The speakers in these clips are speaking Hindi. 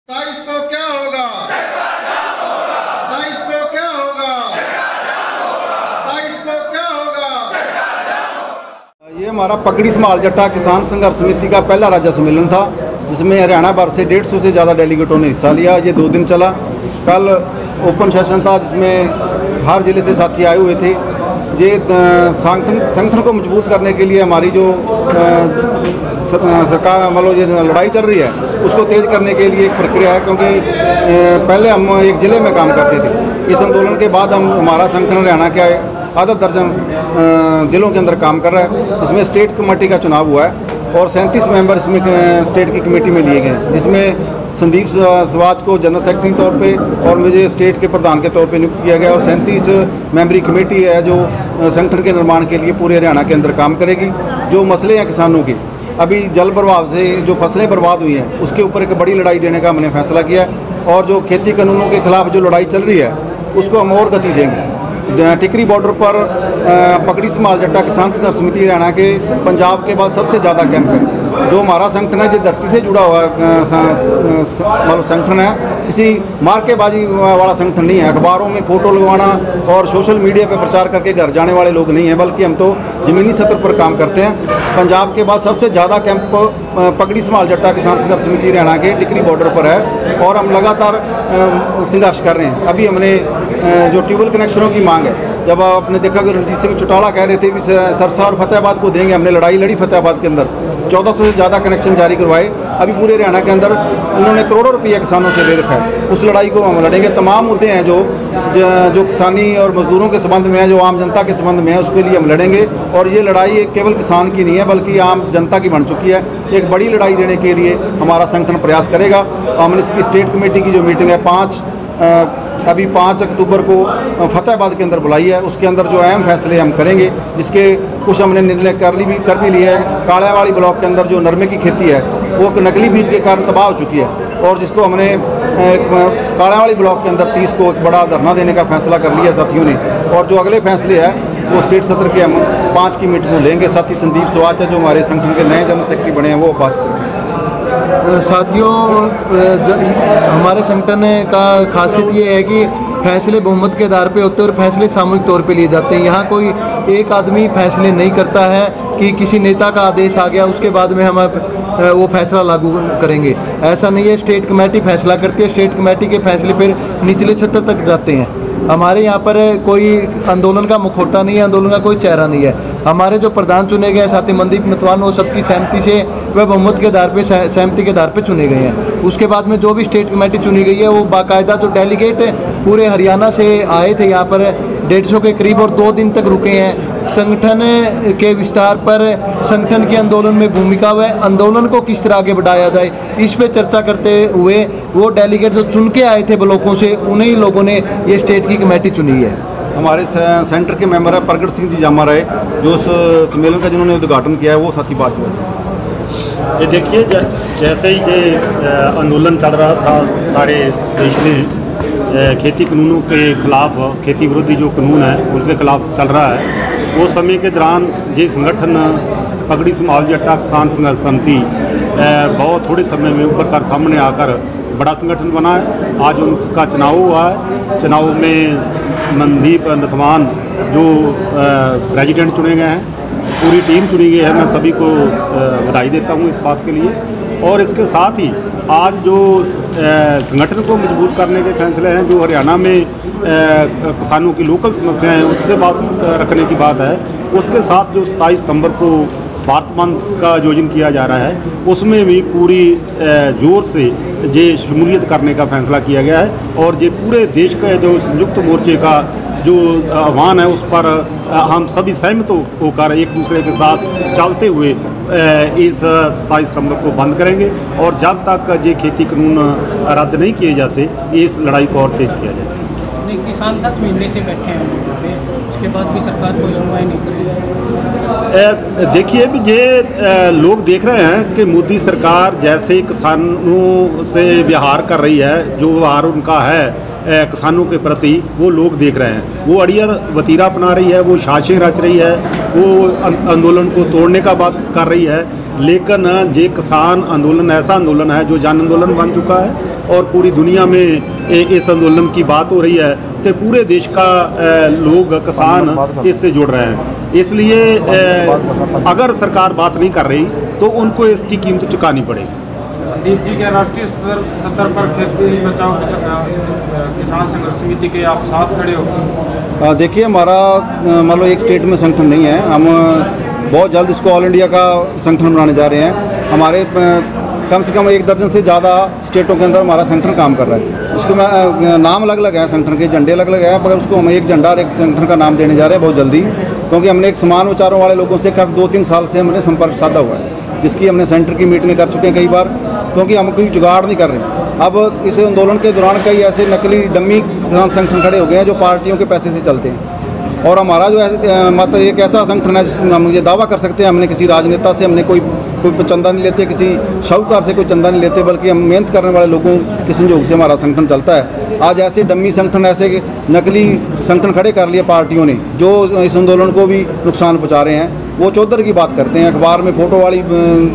27 को क्या होगा? 27 को क्या होगा? 27 को क्या होगा? ये हमारा पकड़ी समाल जट्टा किसान संघर्ष समिति का पहला राज्य सम्मेलन था, जिसमें हरियाणा भर से 150 से ज़्यादा डेलीगेटों ने हिस्सा लिया। ये 2 दिन चला। कल ओपन सेशन था, जिसमें हर जिले से साथी आए हुए थे। ये संगठन को मजबूत करने के लिए हमारी जो सरकार मतलब ये लड़ाई चल रही है, उसको तेज़ करने के लिए एक प्रक्रिया है। क्योंकि पहले हम एक ज़िले में काम करते थे। इस आंदोलन के बाद हमारा संगठन हरियाणा के आधा दर्जन ज़िलों के अंदर काम कर रहा है। इसमें स्टेट कमेटी का चुनाव हुआ है और 37 मेंबर इसमें स्टेट की कमेटी में लिए गए, जिसमें संदीप स्वाज को जनरल सेक्रेटरी के तौर पे और मुझे स्टेट के प्रधान के तौर पे नियुक्त किया गया। और 37 मेंबरी कमेटी है जो संगठन के निर्माण के लिए पूरे हरियाणा के अंदर काम करेगी। जो मसले हैं किसानों के, अभी जल प्रभाव से जो फसलें बर्बाद हुई हैं, उसके ऊपर एक बड़ी लड़ाई देने का हमने फैसला किया है। और जो खेती कानूनों के खिलाफ जो लड़ाई चल रही है, उसको हम और गति देंगे। टिकरी बॉर्डर पर पकड़ी समाल जट्टा किसान संघर्ष समिति हरियाणा के पंजाब के बाद सबसे ज़्यादा कैंप है। जो हमारा संगठन है, जो धरती से जुड़ा हुआ मतलब संगठन है, किसी मार्केबाजी वाला संगठन नहीं है। अखबारों में फ़ोटो लगवाना और सोशल मीडिया पे प्रचार करके घर जाने वाले लोग नहीं हैं, बल्कि हम तो ज़मीनी सतह पर काम करते हैं। पंजाब के बाद सबसे ज़्यादा कैंप पकड़ी समाल जट्टा किसान संघर्ष समिति हरियाणा के टिकरी बॉर्डर पर है और हम लगातार संघर्ष कर रहे हैं। अभी हमने जो ट्यूबवेल कनेक्शनों की मांग है, जब आपने देखा कि रणजीत सिंह चौटाला कह रहे थे कि सरसा और फतेहाबाद को देंगे, हमने लड़ाई लड़ी फतेहाबाद के अंदर 1400 से ज़्यादा कनेक्शन जारी करवाए। अभी पूरे हरियाणा के अंदर उन्होंने करोड़ों रुपये किसानों से ले रखा है। उस लड़ाई को हम लड़ेंगे। तमाम मुद्दे हैं जो किसानी और मजदूरों के संबंध में है, जो आम जनता के संबंध में है, उसके लिए हम लड़ेंगे। और ये लड़ाई केवल किसान की नहीं है, बल्कि आम जनता की बन चुकी है। एक बड़ी लड़ाई देने के लिए हमारा संगठन प्रयास करेगा। हमने इसकी स्टेट कमेटी की जो मीटिंग है 5 अक्टूबर को फतेहाबाद के अंदर बुलाई है। उसके अंदर जो अहम फैसले हम करेंगे, जिसके कुछ हमने निर्णय कर भी लिए है। कालियावाड़ी ब्लॉक के अंदर जो नरमे की खेती है, वो नकली बीज के कारण तबाह हो चुकी है, और जिसको हमने कालियावाड़ी ब्लॉक के अंदर 30 को एक बड़ा धरना देने का फैसला कर लिया साथियों ने। और जो अगले फैसले हैं वो स्टेट सत्र के हम 5 की मीटिंग में लेंगे। साथ ही संदीप स्वाज है, जो हमारे संगठन के नए जनरल सेक्रेटरी बने हैं, वो बात करेंगे। साथियों, हमारे संगठन का खासियत ये है कि फैसले बहुमत के आधार पे होते हैं और फैसले सामूहिक तौर पे लिए जाते हैं। यहाँ कोई एक आदमी फैसले नहीं करता है कि किसी नेता का आदेश आ गया उसके बाद में हम वो फैसला लागू करेंगे, ऐसा नहीं है। स्टेट कमेटी फैसला करती है, स्टेट कमेटी के फैसले फिर निचले सतह तक जाते हैं। हमारे यहाँ पर कोई आंदोलन का मुखौटा नहीं है, आंदोलन का कोई चेहरा नहीं है। हमारे जो प्रधान चुने गए साथी मनदीप नथवान, वो सबकी सहमति से व बहुमत के आधार पे सहमति के आधार पे चुने गए हैं। उसके बाद में जो भी स्टेट कमेटी चुनी गई है, वो बाकायदा जो डेलीगेट पूरे हरियाणा से आए थे यहाँ पर 150 के करीब, और 2 दिन तक रुके हैं। संगठन के विस्तार पर, संगठन के आंदोलन में भूमिका व आंदोलन को किस तरह आगे बढ़ाया जाए, इस पे चर्चा करते हुए वो डेलीगेट जो चुन के आए थे ब्लॉकों से, उन्हीं लोगों ने ये स्टेट की कमेटी चुनी है। हमारे सेंटर के मेंबर है प्रगट सिंह जी जामा रहे, जो उस सम्मेलन का जिन्होंने उद्घाटन किया है, वो साथी बात करें। ये देखिए, जैसे ही ये आंदोलन चल रहा था सारे देश में, खेती कानूनों के खिलाफ, खेती विरोधी जो कानून है उनके खिलाफ चल रहा है, वो समय के दौरान ये संगठन पकड़ी समाल जट्टा किसान संघर्ष समिति बहुत थोड़े समय में उभर कर सामने आकर बड़ा संगठन बना है। आज उसका चुनाव हुआ है। चुनाव में मनदीप नथवान जो प्रेसिडेंट चुने गए हैं, पूरी टीम चुनी गई है। मैं सभी को बधाई देता हूँ इस बात के लिए। और इसके साथ ही आज जो संगठन को मजबूत करने के फैसले हैं, जो हरियाणा में किसानों की लोकल समस्याएं हैं उससे बात रखने की बात है, उसके साथ जो 27 सितंबर को भारत बंद का आयोजन किया जा रहा है, उसमें भी पूरी जोर से ये शमूलियत करने का फैसला किया गया है। और ये पूरे देश का जो संयुक्त मोर्चे का जो आह्वान है, उस पर हम सभी सहमत होकर एक दूसरे के साथ चलते हुए इस 27 सितंबर को बंद करेंगे। और जब तक ये खेती कानून रद्द नहीं किए जाते, इस लड़ाई को और तेज किया जाएगा। किसान 10 महीने से बैठे हैं वहाँ पे, उसके बाद भी सरकार कोई सुनवाई नहीं कर रही है। देखिए, ये लोग देख रहे हैं कि मोदी सरकार जैसे किसानों से व्यवहार कर रही है, जो व्यवहार उनका है किसानों के प्रति, वो लोग देख रहे हैं। वो अड़ियल वतीरा अपना रही है, वो साजिशें रच रही है, वो आंदोलन को तोड़ने का बात कर रही है। लेकिन ये किसान आंदोलन ऐसा आंदोलन है जो जन आंदोलन बन चुका है। और पूरी दुनिया में इस आंदोलन की बात हो रही है, तो पूरे देश का लोग किसान इससे जुड़ रहे हैं। इसलिए अगर सरकार बात नहीं कर रही तो उनको इसकी कीमत चुकानी पड़ेगी। दीप जी, क्या राष्ट्रीय स्तर पर खेती बचाओ किसान संघर्ष समिति के आप साथ खड़े हो? देखिए, हमारा मान लो एक स्टेट में संगठन नहीं है। हम बहुत जल्द इसको ऑल इंडिया का संगठन बनाने जा रहे हैं। हमारे कम से कम 1 दर्जन से ज़्यादा स्टेटों के अंदर हमारा संगठन काम कर रहा है। उसके नाम अलग अलग है, संगठन के झंडे अलग अलग है, मगर उसको हम एक झंडा और एक संगठन का नाम देने जा रहे हैं बहुत जल्दी, क्योंकि हमने एक समान विचारों वाले लोगों से काफ़ी 2-3 साल से हमने संपर्क साधा हुआ है, जिसकी हमने सेंटर की मीटिंगें कर चुके हैं कई बार, क्योंकि हम कोई जुगाड़ नहीं कर रहे। अब इस आंदोलन के दौरान कई ऐसे नकली डम्मी किसान संगठन खड़े हो गए हैं जो पार्टियों के पैसे से चलते हैं, और हमारा जो है मात्र एक ऐसा संगठन है जिसमें हम ये दावा कर सकते हैं हमने किसी राजनेता से हमने कोई चंदा नहीं लेते, किसी शाहूकार से कोई चंदा नहीं लेते, बल्कि हम मेहनत करने वाले लोगों के संयोग से हमारा संगठन चलता है। आज ऐसे डम्मी संगठन, ऐसे नकली संगठन खड़े कर लिए पार्टियों ने जो इस आंदोलन को भी नुकसान पहुँचा रहे हैं। वो चौधर की बात करते हैं, अखबार में फ़ोटो वाली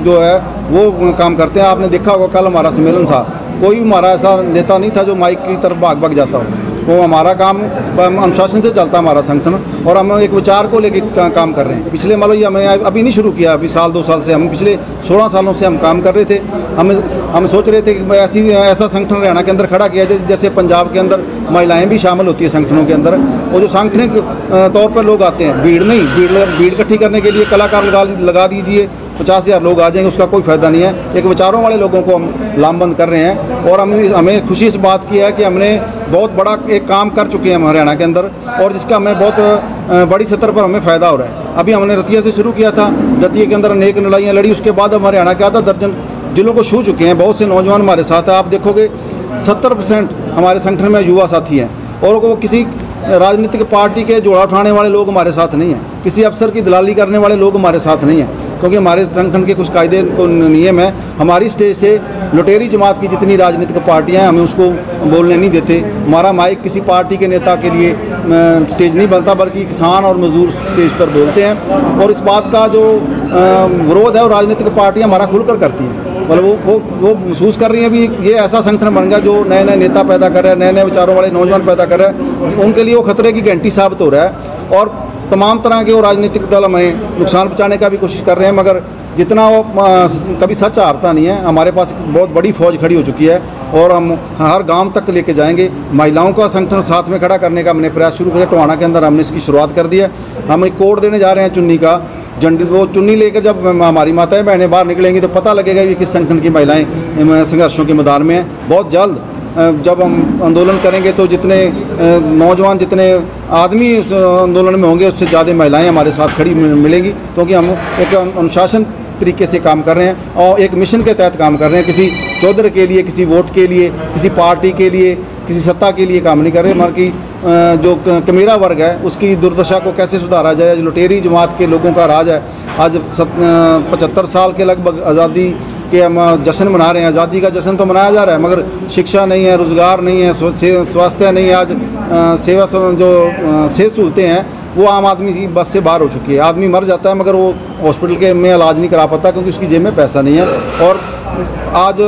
जो है वो काम करते हैं। आपने देखा होगा कल हमारा सम्मेलन था, कोई हमारा ऐसा नेता नहीं था जो माइक की तरफ भाग जाता हो। वो हमारा काम अनुशासन से चलता है हमारा संगठन, और हम एक विचार को लेकर काम कर रहे हैं। पिछले मान लो ये हमने अभी नहीं शुरू किया, अभी 1-2 साल से, हम पिछले 16 सालों से हम काम कर रहे थे। हम सोच रहे थे कि ऐसा संगठन हरियाणा के अंदर खड़ा किया जाए जैसे पंजाब के अंदर महिलाएं भी शामिल होती है संगठनों के अंदर, और जो सांगठनिक तौर पर लोग आते हैं, भीड़ इकट्ठी करने के लिए कलाकार लगा दीजिए, 50,000 लोग आ जाएंगे, उसका कोई फ़ायदा नहीं है। एक विचारों वाले लोगों को हम लामबंद कर रहे हैं, और हमें खुशी इस बात की है कि हमने बहुत बड़ा एक काम कर चुके हैं हम हरियाणा के अंदर, और जिसका हमें बहुत बड़ी सतह पर हमें फ़ायदा हो रहा है। अभी हमने रतिया से शुरू किया था, रतिया के अंदर अनेक लड़ाइयाँ लड़ी, उसके बाद हम हरियाणा के आधा दर्जन जिलों को छू चुके हैं। बहुत से नौजवान हमारे साथ हैं, आप देखोगे 70% हमारे संगठन में युवा साथी हैं, और वो किसी राजनीतिक पार्टी के जोड़ा उठाने वाले लोग हमारे साथ नहीं हैं, किसी अफसर की दलाली करने वाले लोग हमारे साथ नहीं हैं, क्योंकि हमारे संगठन के कुछ कायदे नियम है। हमारी स्टेज से लुटेरी जमात की जितनी राजनीतिक पार्टियां हैं, हमें उसको बोलने नहीं देते। हमारा माइक किसी पार्टी के नेता के लिए स्टेज नहीं बनता, बल्कि किसान और मजदूर स्टेज पर बोलते हैं। और इस बात का जो विरोध है वो राजनीतिक पार्टियाँ हमारा खुलकर करती हैं, मतलब वो महसूस कर रही हैं भी ये ऐसा संगठन बन गया जो नए नए नेता पैदा कर रहा है, नए नए विचारों वाले नौजवान पैदा कर रहा है। उनके लिए वो खतरे की घंटी साबित हो रहा है, और तमाम तरह के वो राजनीतिक दल हमें नुकसान पहुँचाने का भी कोशिश कर रहे हैं, मगर जितना वो कभी सच हारता नहीं है। हमारे पास बहुत बड़ी फौज खड़ी हो चुकी है, और हम हर गांव तक लेके जाएंगे। महिलाओं का संगठन साथ में खड़ा करने का हमने प्रयास शुरू किया, टोहाना के अंदर हमने इसकी शुरुआत कर दी है। हम एक कोड देने जा रहे हैं चुन्नी का, वो चुन्नी लेकर जब हमारी माताएं बहनें बाहर निकलेंगी तो पता लगेगा कि किस संगठन की महिलाएं संघर्षों के मैदान में हैं। बहुत जल्द जब हम आंदोलन करेंगे तो जितने नौजवान, जितने आदमी इस आंदोलन में होंगे, उससे ज़्यादा महिलाएं हमारे साथ खड़ी मिलेंगी, क्योंकि हम एक अनुशासन तरीके से काम कर रहे हैं और एक मिशन के तहत काम कर रहे हैं। किसी चौधर के लिए, किसी वोट के लिए, किसी पार्टी के लिए, किसी सत्ता के लिए काम नहीं कर रहे। हमारी जो कमीरा वर्ग है उसकी दुर्दशा को कैसे सुधारा जाए, लुटेरी जमात के लोगों का राज है। आज 75 साल के लगभग आज़ादी के हम जश्न मना रहे हैं। आज़ादी का जश्न तो मनाया जा रहा है, मगर शिक्षा नहीं है, रोज़गार नहीं है, स्वास्थ्य नहीं है। आज सेवा जो सेहत सहूलतें हैं वो आम आदमी की बस से बाहर हो चुकी है। आदमी मर जाता है मगर वो हॉस्पिटल के में इलाज नहीं करा पाता, क्योंकि उसकी जेब में पैसा नहीं है। और आज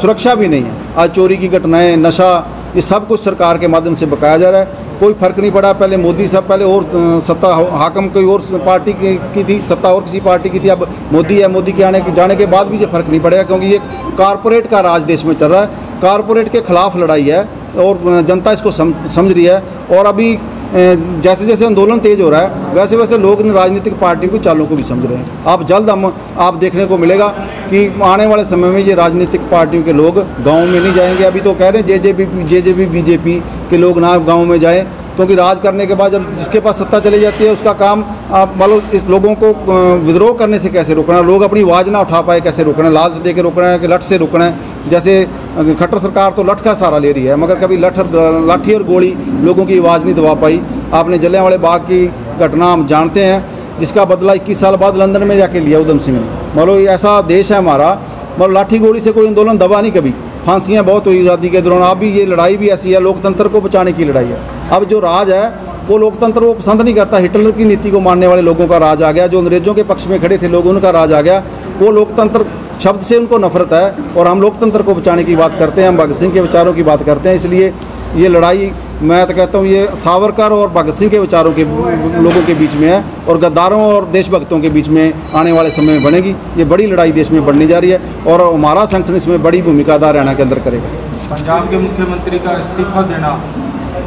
सुरक्षा भी नहीं है। आज चोरी की घटनाएं, नशा, ये सब कुछ सरकार के माध्यम से बकाया जा रहा है। कोई फ़र्क नहीं पड़ा। पहले मोदी साहब, पहले और सत्ता हाकम कोई और पार्टी की थी, सत्ता और किसी पार्टी की थी। अब मोदी है, मोदी के जाने के बाद भी ये फ़र्क नहीं पड़ेगा, क्योंकि ये कारपोरेट का राज देश में चल रहा है। कारपोरेट के ख़िलाफ़ लड़ाई है और जनता इसको समझ रही है। और अभी जैसे जैसे आंदोलन तेज़ हो रहा है, वैसे वैसे लोग इन राजनीतिक पार्टियों की चालों को भी समझ रहे हैं। आप जल्द आप देखने को मिलेगा कि आने वाले समय में ये राजनीतिक पार्टियों के लोग गाँव में नहीं जाएंगे। अभी तो कह रहे हैं जेजेपी बीजेपी के लोग ना गाँव में जाएँ, क्योंकि राज करने के बाद जब जिसके पास सत्ता चली जाती है उसका काम आप मान लो इस लोगों को विद्रोह करने से कैसे रोकना, लोग अपनी आवाज़ ना उठा पाए कैसे रोकना, लालच दे के रोकना है कि लठ से रोकना है। जैसे खट्टर सरकार तो लठ का सहारा ले रही है, मगर कभी लाठी और गोली लोगों की आवाज़ नहीं दबा पाई। आपने जलियांवाले बाग की घटना हम जानते हैं, जिसका बदला 21 साल बाद लंदन में जाके लिया उधम सिंह ने। मान लो ऐसा देश है हमारा, मतलब लाठी गोली से कोई आंदोलन दबा नहीं कभी। फांसियाँ बहुत हुई आज़ादी के दौरान। अब भी ये लड़ाई भी ऐसी है, लोकतंत्र को बचाने की लड़ाई है। अब जो राज है वो लोकतंत्र वो पसंद नहीं करता। हिटलर की नीति को मानने वाले लोगों का राज आ गया, जो अंग्रेज़ों के पक्ष में खड़े थे लोग, उनका राज आ गया। वो लोकतंत्र शब्द से उनको नफरत है और हम लोकतंत्र को बचाने की बात करते हैं, हम भगत सिंह के विचारों की बात करते हैं। इसलिए ये लड़ाई मैं तो कहता हूँ ये सावरकर और भगत सिंह के विचारों के लोगों के बीच में है और गद्दारों और देशभक्तों के बीच में आने वाले समय में बनेगी। ये बड़ी लड़ाई देश में बढ़ने जा रही है और हमारा संगठन इसमें बड़ी भूमिका अदा हरियाणा के अंदर करेगा। पंजाब के मुख्यमंत्री का इस्तीफा देना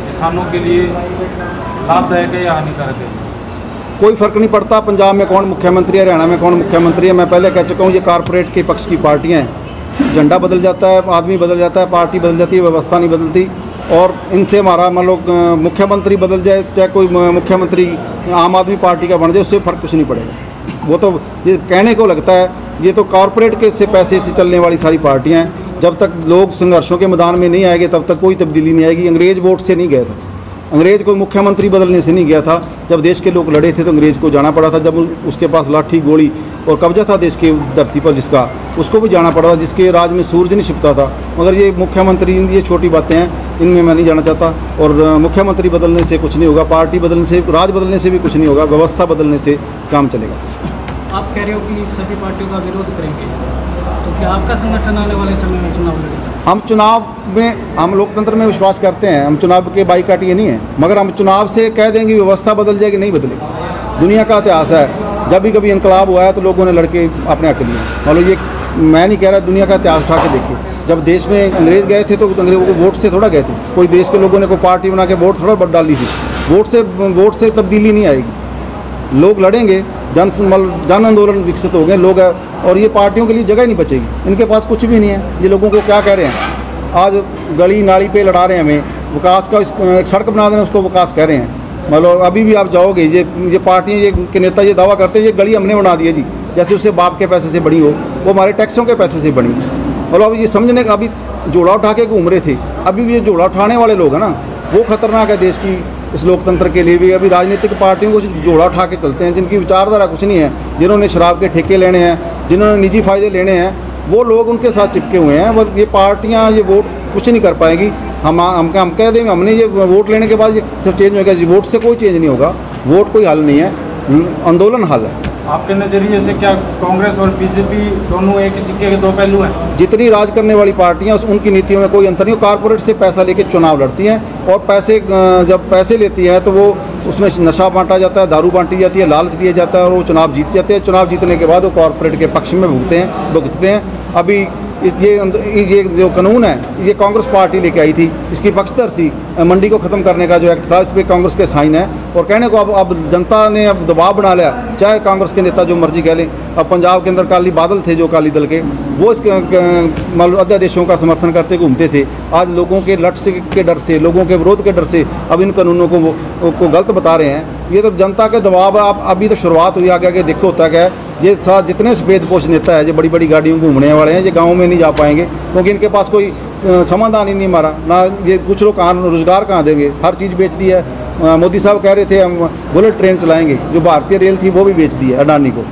किसानों के लिए लाभदायक है या हानिकारक है? कोई फ़र्क नहीं पड़ता पंजाब में कौन मुख्यमंत्री है, हरियाणा में कौन मुख्यमंत्री है। मैं पहले कह चुका हूँ ये कॉरपोरेट के पक्ष की पार्टियाँ हैं। झंडा बदल जाता है, आदमी बदल जाता है, पार्टी बदल जाती है, व्यवस्था नहीं बदलती। और इनसे हमारा मान लो मुख्यमंत्री बदल जाए, चाहे कोई मुख्यमंत्री आम आदमी पार्टी का बन जाए, उससे फ़र्क कुछ नहीं पड़ेगा। वो तो ये कहने को लगता है, ये तो कॉरपोरेट के से पैसे से चलने वाली सारी पार्टियाँ हैं। जब तक लोग संघर्षों के मैदान में नहीं आएंगे तब तक कोई तब्दीली नहीं आएगी। अंग्रेज़ वोट से नहीं गया था, अंग्रेज़ कोई मुख्यमंत्री बदलने से नहीं गया था। जब देश के लोग लड़े थे तो अंग्रेज़ को जाना पड़ा था। जब उसके पास लाठी गोली और कब्जा था देश की धरती पर जिसका, उसको भी जाना पड़ा था। जिसके राज में सूरज नहीं छिपता था। मगर ये मुख्यमंत्री, ये छोटी बातें हैं, इनमें मैं नहीं जाना चाहता। और मुख्यमंत्री बदलने से कुछ नहीं होगा, पार्टी बदलने से, राज बदलने से भी कुछ नहीं होगा, व्यवस्था बदलने से काम चलेगा। आप कह रहे हो कि सभी पार्टियों का विरोध करेंगे, तो क्या आपका संगठन आने वाले समय में चुनाव लड़ेगा? हम चुनाव में, हम लोकतंत्र में विश्वास करते हैं, हम चुनाव के बाईकाट ये नहीं है। मगर हम चुनाव से कह देंगे व्यवस्था बदल जाएगी, नहीं बदलेगी। दुनिया का इतिहास है, जब भी कभी इनकलाब हुआ है तो लोगों ने लड़के अपने हक लिए। मतलब ये मैं नहीं कह रहा, दुनिया का इतिहास उठा के देखिए। जब देश में अंग्रेज़ गए थे तो अंग्रेज़ों को वोट से थोड़ा गए थे। कोई देश के लोगों ने कोई पार्टी बना के वोट थोड़ा डाली थी। वोट से तब्दीली नहीं आएगी। लोग लड़ेंगे, जन आंदोलन विकसित हो गए लोग, और ये पार्टियों के लिए जगह नहीं बचेगी। इनके पास कुछ भी नहीं है। ये लोगों को क्या कह रहे हैं, आज गली नाली पे लड़ा रहे हैं हमें, विकास का एक सड़क बना देना उसको विकास कह रहे हैं। मतलब अभी भी आप जाओगे, ये पार्टियाँ, ये के नेता ये दावा करते हैं ये गली हमने बना दी है जी, जैसे उससे बाप के पैसे से बनी हो, वो हमारे टैक्सों के पैसे से बनी। मतलब अब ये समझने का, अभी जोड़ा उठा के घूम रहे थे, अभी भी ये जोड़ा उठाने वाले लोग हैं ना, वो खतरनाक है देश की, इस लोकतंत्र के लिए भी। अभी राजनीतिक पार्टियों को जोड़ा उठा के चलते हैं, जिनकी विचारधारा कुछ नहीं है, जिन्होंने शराब के ठेके लेने हैं, जिन्होंने निजी फ़ायदे लेने हैं, वो लोग उनके साथ चिपके हुए हैं। और ये पार्टियाँ ये वोट कुछ नहीं कर पाएंगी। हम कह दें हमने ये वोट लेने के बाद ये सब चेंज हो गया, वोट से कोई चेंज नहीं होगा। वोट कोई हल नहीं है, आंदोलन हल है। आपके नज़रिए से क्या कांग्रेस और बीजेपी दोनों एक ही सिक्के के दो पहलू हैं? जितनी राज करने वाली पार्टियां उनकी नीतियों में कोई अंतर नहीं। कॉर्पोरेट से पैसा लेके चुनाव लड़ती हैं और पैजब पैसे लेती हैं तो वो उसमें नशा बांटा जाता है, दारू बांटी जाती है, लालच दिया जाता है और वो चुनाव जीत जाते हैं। चुनाव जीतने के बाद वो कॉर्पोरेट के पक्ष में भुगतते हैं। अभी ये जो कानून है ये कांग्रेस पार्टी लेके आई थी, इसकी पक्षदर्शी मंडी को ख़त्म करने का जो एक्ट था, इस पर कांग्रेस के साइन है। और कहने को अब जनता ने अब दबाव बना लिया, चाहे कांग्रेस के नेता जो मर्जी कह लें। अब पंजाब के अंदर काली बादल थे जो अकाली दल के, वो इस अध्यादेशों का समर्थन करते घूमते थे। आज लोगों के लट से के डर से, लोगों के विरोध के डर से अब इन कानूनों को गलत बता रहे हैं। ये तो जनता के दबाव है। आप अभी तो शुरुआत हुई, आगे आगे देखो होता क्या है। ये जितने सफेदपोश नेता है, जो बड़ी बड़ी गाड़ियों में घूमने वाले हैं, ये गाँव में नहीं जा पाएंगे क्योंकि इनके पास कोई समाधान ही नहीं मारा ना। ये कुछ लोग कहाँ रोज़गार कहाँ देंगे, हर चीज़ बेच दी है। मोदी साहब कह रहे थे हम बुलेट ट्रेन चलाएंगे, जो भारतीय रेल थी वो भी बेच दी है अडानी को,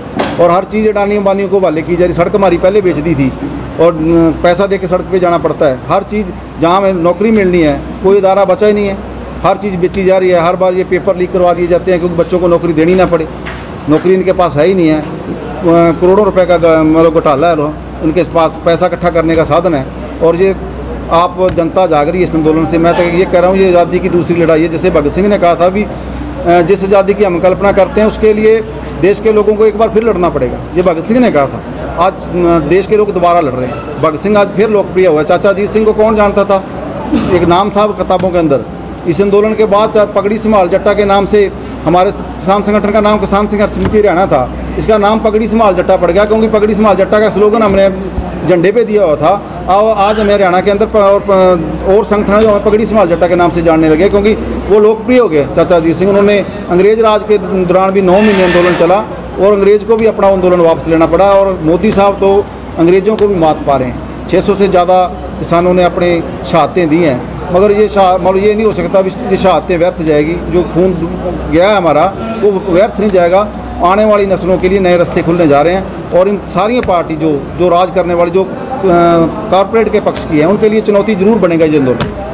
और हर चीज़ अडानी अंबानियों को हवाले की जा रही। सड़क हमारी पहले बेच दी थी और पैसा दे के सड़क पे जाना पड़ता है। हर चीज़ जहाँ हमें नौकरी मिलनी है कोई इदारा बचा ही नहीं है, हर चीज़ बेची जा रही है। हर बार ये पेपर लीक करवा दिए जाते हैं क्योंकि बच्चों को नौकरी देनी ना पड़े। नौकरी इनके पास है ही नहीं है, करोड़ों रुपए का मतलब घोटाला है, इनके पास पैसा इकट्ठा करने का साधन है। और ये आप जनता जाग रही है इस आंदोलन से। मैं तो ये कह रहा हूँ ये आज़ादी की दूसरी लड़ाई है। जैसे भगत सिंह ने कहा था भी, जिस आज़ादी की हम कल्पना करते हैं उसके लिए देश के लोगों को एक बार फिर लड़ना पड़ेगा, ये भगत सिंह ने कहा था। आज देश के लोग दोबारा लड़ रहे हैं। भगत सिंह आज फिर लोकप्रिय हुआ। चाचा अजीत सिंह को कौन जानता था, एक नाम था किताबों के अंदर। इस आंदोलन के बाद पगड़ी संभाल जट्टा के नाम से हमारे किसान संगठन का नाम किसान संघर्ष समिति हरियाणा था, इसका नाम पगड़ी संभाल जट्टा पड़ गया क्योंकि पगड़ी संभाल जट्टा का स्लोगन हमने झंडे पे दिया हुआ था। आज हमें हरियाणा के अंदर और संगठन जो हमें पगड़ी संभाल जट्टा के नाम से जानने लगे क्योंकि वो लोकप्रिय हो गए। चाचा अजीत सिंह, उन्होंने अंग्रेज़ राज के दौरान भी 9 महीने आंदोलन चला और अंग्रेज़ को भी अपना आंदोलन वापस लेना पड़ा। और मोदी साहब तो अंग्रेज़ों को भी मात पा रहे हैं। 600 से ज़्यादा किसानों ने अपने शहादतें दी हैं, मगर ये नहीं हो सकता ये शहादतें व्यर्थ जाएगी। जो खून गया है हमारा वो व्यर्थ नहीं जाएगा। आने वाली नस्लों के लिए नए रास्ते खुलने जा रहे हैं और इन सारी पार्टी जो राज करने वाली, जो कॉरपोरेट के पक्ष की है, उनके लिए चुनौती जरूर बनेगा ये आंदोलन।